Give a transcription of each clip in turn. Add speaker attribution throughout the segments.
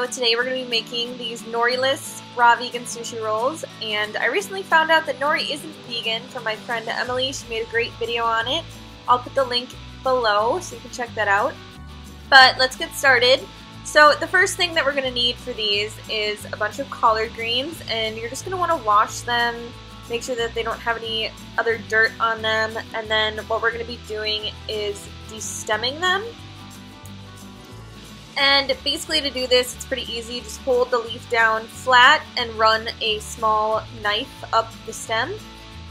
Speaker 1: So today we're going to be making these Nori-less raw vegan sushi rolls, and I recently found out that Nori isn't vegan from my friend Emily. She made a great video on it. I'll put the link below so you can check that out. But let's get started. So the first thing that we're going to need for these is a bunch of collard greens, and you're just going to want to wash them, make sure that they don't have any other dirt on them, and then what we're going to be doing is de-stemming them. And basically to do this, it's pretty easy. Just hold the leaf down flat and run a small knife up the stem.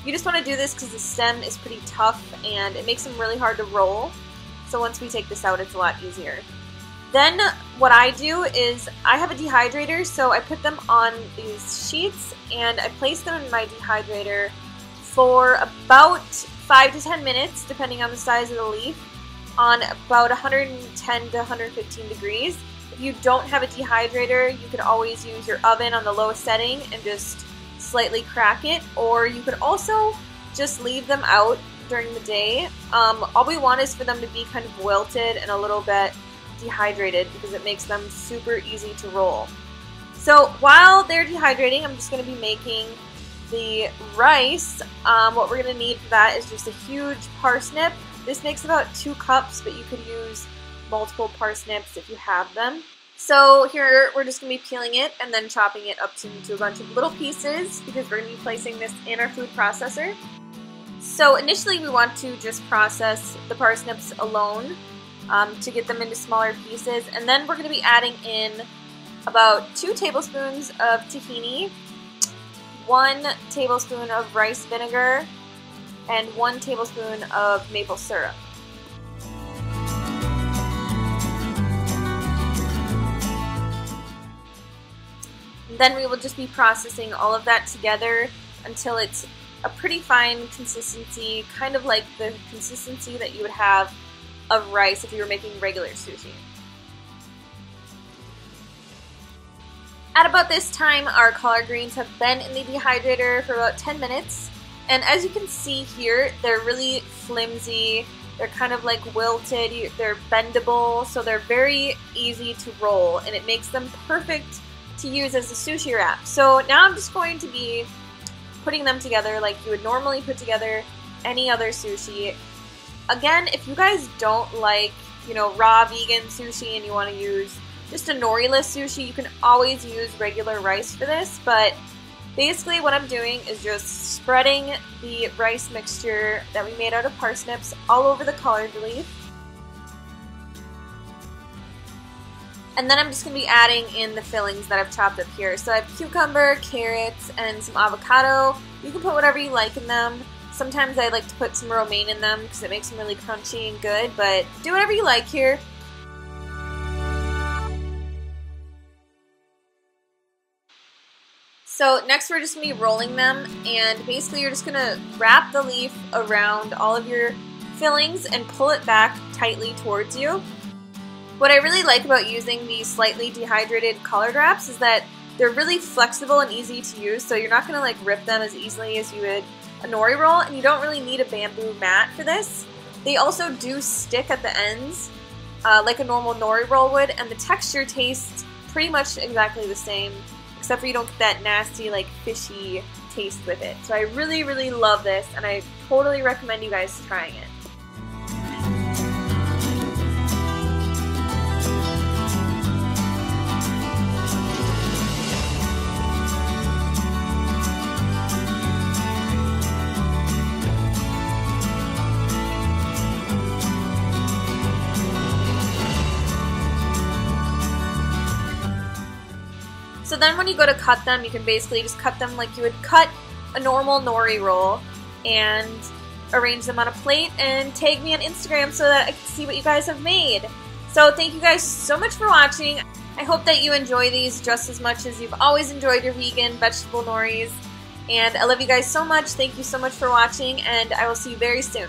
Speaker 1: You just want to do this because the stem is pretty tough and it makes them really hard to roll. So once we take this out, it's a lot easier. Then what I do is I have a dehydrator, so I put them on these sheets and I place them in my dehydrator for about 5 to 10 minutes, depending on the size of the leaf, on about 110 to 115 degrees. If you don't have a dehydrator, you could always use your oven on the lowest setting and just slightly crack it, or you could also just leave them out during the day. All we want is for them to be kind of wilted and a little bit dehydrated because it makes them super easy to roll. So while they're dehydrating, I'm just going to be making the rice. What we're going to need for that is just a huge parsnip. This makes about 2 cups, but you could use multiple parsnips if you have them. So here we're just going to be peeling it and then chopping it up into a bunch of little pieces because we're going to be placing this in our food processor. So initially we want to just process the parsnips alone to get them into smaller pieces, and then we're going to be adding in about 2 tablespoons of tahini, 1 tablespoon of rice vinegar, and 1 tablespoon of maple syrup. Then we will just be processing all of that together until it's a pretty fine consistency, kind of like the consistency that you would have of rice if you were making regular sushi. At about this time, our collard greens have been in the dehydrator for about 10 minutes. And as you can see here, they're really flimsy, they're kind of like wilted, they're bendable, so they're very easy to roll, and it makes them perfect to use as a sushi wrap. So now I'm just going to be putting them together like you would normally put together any other sushi. Again, if you guys don't like, raw vegan sushi and you want to use just a nori-less sushi, you can always use regular rice for this, but basically what I'm doing is just spreading the rice mixture that we made out of parsnips all over the collard leaf. And then I'm just going to be adding in the fillings that I've chopped up here. So I have cucumber, carrots, and some avocado. You can put whatever you like in them. Sometimes I like to put some romaine in them because it makes them really crunchy and good, but do whatever you like here. So next we're just going to be rolling them, and basically you're just going to wrap the leaf around all of your fillings and pull it back tightly towards you. What I really like about using these slightly dehydrated collard wraps is that they're really flexible and easy to use, so you're not going to like rip them as easily as you would a nori roll, and you don't really need a bamboo mat for this. They also do stick at the ends like a normal nori roll would, and the texture tastes pretty much exactly the same, except for you don't get that nasty, like, fishy taste with it. So I really, really love this, and I totally recommend you guys trying it. So then when you go to cut them, you can basically just cut them like you would cut a normal nori roll and arrange them on a plate and tag me on Instagram so that I can see what you guys have made. So thank you guys so much for watching. I hope that you enjoy these just as much as you've always enjoyed your vegan vegetable noris. And I love you guys so much. Thank you so much for watching, and I will see you very soon.